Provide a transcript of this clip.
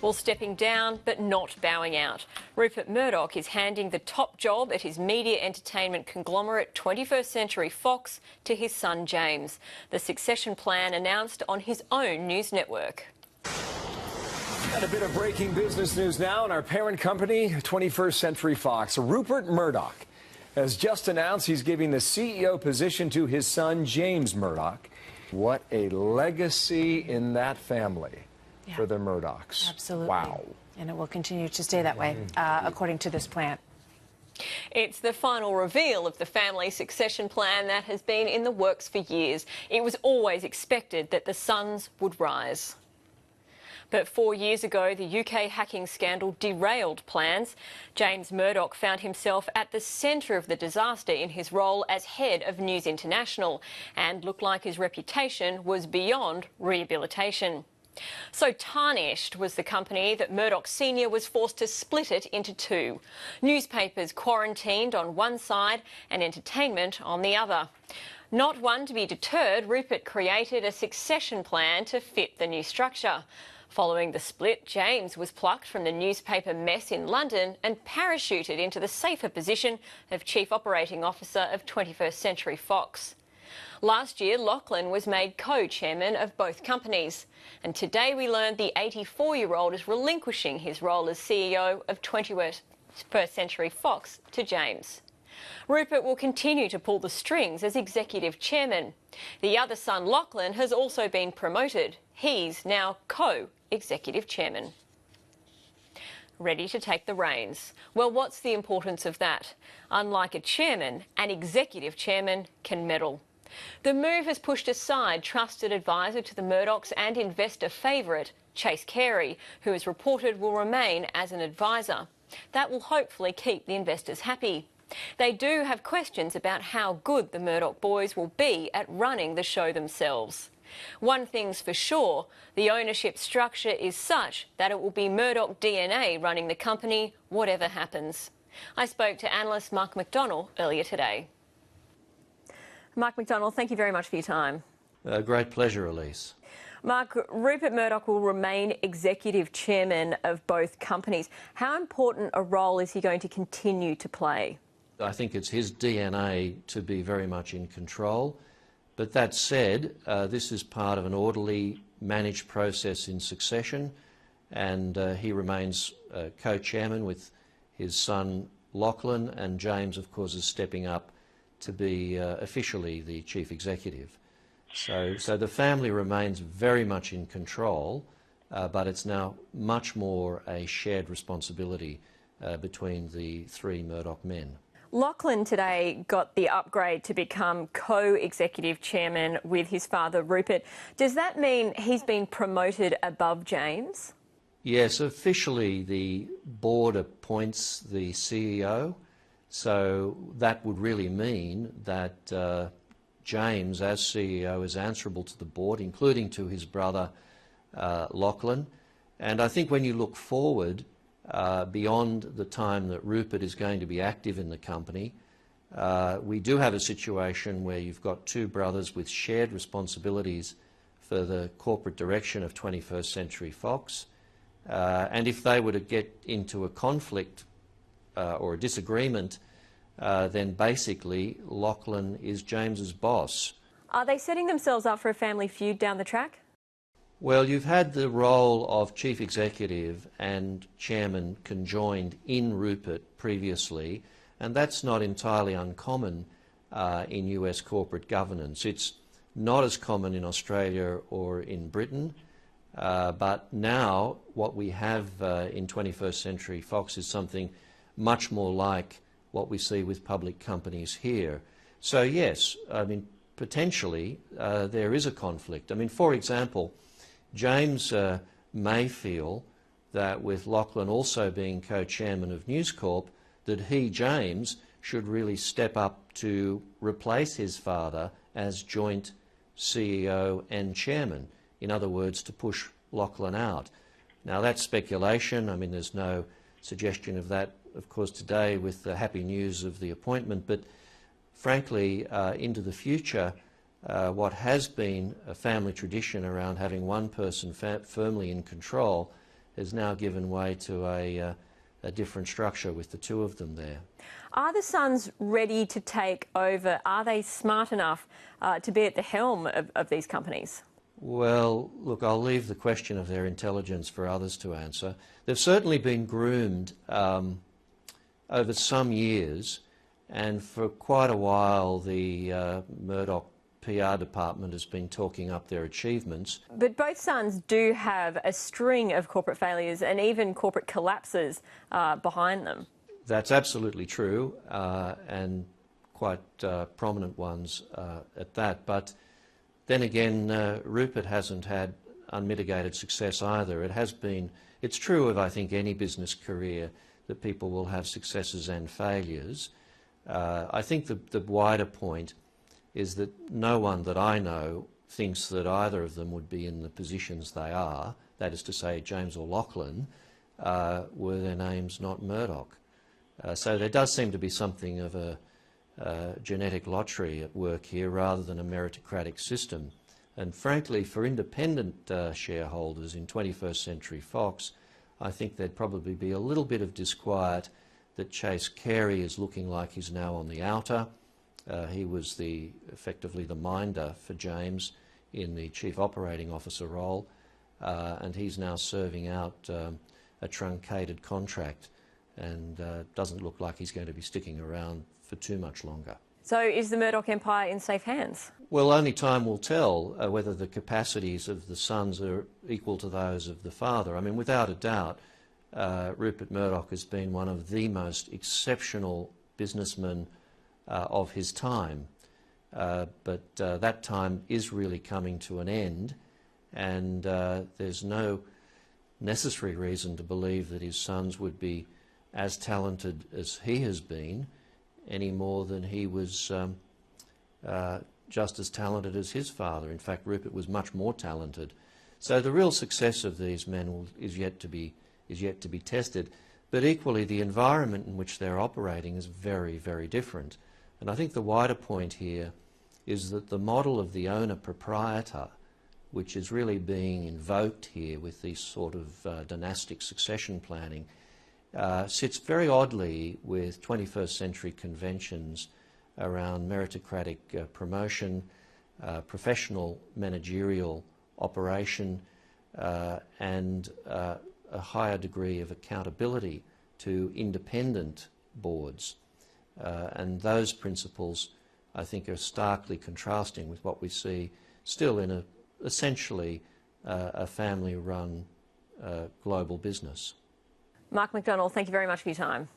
Well, stepping down but not bowing out. Rupert Murdoch is handing the top job at his media entertainment conglomerate 21st Century Fox to his son James. The succession plan announced on his own news network. And a bit of breaking business news now in our parent company, 21st Century Fox. Rupert Murdoch has just announced he's giving the CEO position to his son, James Murdoch. What a legacy in that family for the Murdochs. Absolutely. Wow. And it will continue to stay that way, according to this plan. It's the final reveal of the family succession plan that has been in the works for years. It was always expected that the sons would rise. But 4 years ago, the UK hacking scandal derailed plans. James Murdoch found himself at the centre of the disaster in his role as head of News International and looked like his reputation was beyond rehabilitation. So tarnished was the company that Murdoch Sr. was forced to split it into two. Newspapers quarantined on one side and entertainment on the other. Not one to be deterred, Rupert created a succession plan to fit the new structure. Following the split, James was plucked from the newspaper mess in London and parachuted into the safer position of Chief Operating Officer of 21st Century Fox. Last year, Lachlan was made co-chairman of both companies. And today we learned the 84-year-old is relinquishing his role as CEO of 21st Century Fox to James. Rupert will continue to pull the strings as executive chairman. The other son, Lachlan, has also been promoted. He's now co-executive chairman. Ready to take the reins. Well, what's the importance of that? Unlike a chairman, an executive chairman can meddle. The move has pushed aside trusted advisor to the Murdochs and investor favourite, Chase Carey, who is reported will remain as an advisor. That will hopefully keep the investors happy. They do have questions about how good the Murdoch boys will be at running the show themselves. One thing's for sure, the ownership structure is such that it will be Murdoch DNA running the company, whatever happens. I spoke to analyst Mark McDonnell earlier today. Mark McDonnell, thank you very much for your time. Great pleasure, Elise. Mark, Rupert Murdoch will remain executive chairman of both companies. How important a role is he going to continue to play? I think it's his DNA to be very much in control. But that said, this is part of an orderly, managed process in succession, and he remains co-chairman with his son Lachlan, and James, of course, is stepping up to be officially the chief executive. So the family remains very much in control, but it's now much more a shared responsibility between the three Murdoch men. Lachlan today got the upgrade to become co-executive chairman with his father, Rupert. Does that mean he's been promoted above James? Yes, officially the board appoints the CEO, so that would really mean that James, as CEO, is answerable to the board, including to his brother Lachlan. And I think when you look forward, beyond the time that Rupert is going to be active in the company, we do have a situation where you've got two brothers with shared responsibilities for the corporate direction of 21st Century Fox. And if they were to get into a conflict or a disagreement, then basically Lachlan is James's boss. Are they setting themselves up for a family feud down the track? Well, you've had the role of chief executive and chairman conjoined in Rupert previously, and that's not entirely uncommon in US corporate governance. It's not as common in Australia or in Britain, but now what we have in 21st Century Fox is something much more like what we see with public companies here. So yes, I mean, potentially there is a conflict. I mean, for example, James may feel that with Lachlan also being co-chairman of News Corp, that he, James, should really step up to replace his father as joint CEO and chairman. In other words, to push Lachlan out. Now that's speculation. I mean, there's no suggestion of that, of course, today with the happy news of the appointment, but frankly, into the future, what has been a family tradition around having one person firmly in control has now given way to a different structure with the two of them there. Are the sons ready to take over? Are they smart enough to be at the helm of these companies? Well, look, I'll leave the question of their intelligence for others to answer. They've certainly been groomed over some years, and for quite a while the Murdoch PR department has been talking up their achievements. But both sons do have a string of corporate failures and even corporate collapses behind them. That's absolutely true, and quite prominent ones at that. But then again, Rupert hasn't had unmitigated success either. It's true of, I think, any business career that people will have successes and failures. I think the wider point is that no one that I know thinks that either of them would be in the positions they are, that is to say James or Lachlan, were their names not Murdoch. So there does seem to be something of a genetic lottery at work here rather than a meritocratic system. And frankly, for independent shareholders in 21st Century Fox, I think there'd probably be a little bit of disquiet that Chase Carey is looking like he's now on the outer. He was effectively the minder for James in the Chief Operating Officer role, and he's now serving out a truncated contract, and doesn't look like he's going to be sticking around for too much longer. So is the Murdoch empire in safe hands? Well, only time will tell whether the capacities of the sons are equal to those of the father. I mean, without a doubt, Rupert Murdoch has been one of the most exceptional businessmen of his time. But that time is really coming to an end, and there's no necessary reason to believe that his sons would be as talented as he has been, any more than he was just as talented as his father. In fact, Rupert was much more talented. So the real success of these men is yet to be tested. But equally, the environment in which they're operating is very, very different. And I think the wider point here is that the model of the owner-proprietor, which is really being invoked here with this sort of dynastic succession planning, sits very oddly with 21st century conventions around meritocratic promotion, professional managerial operation, and a higher degree of accountability to independent boards. And those principles, I think, are starkly contrasting with what we see still in essentially a family-run global business. Mark McDonnell, thank you very much for your time.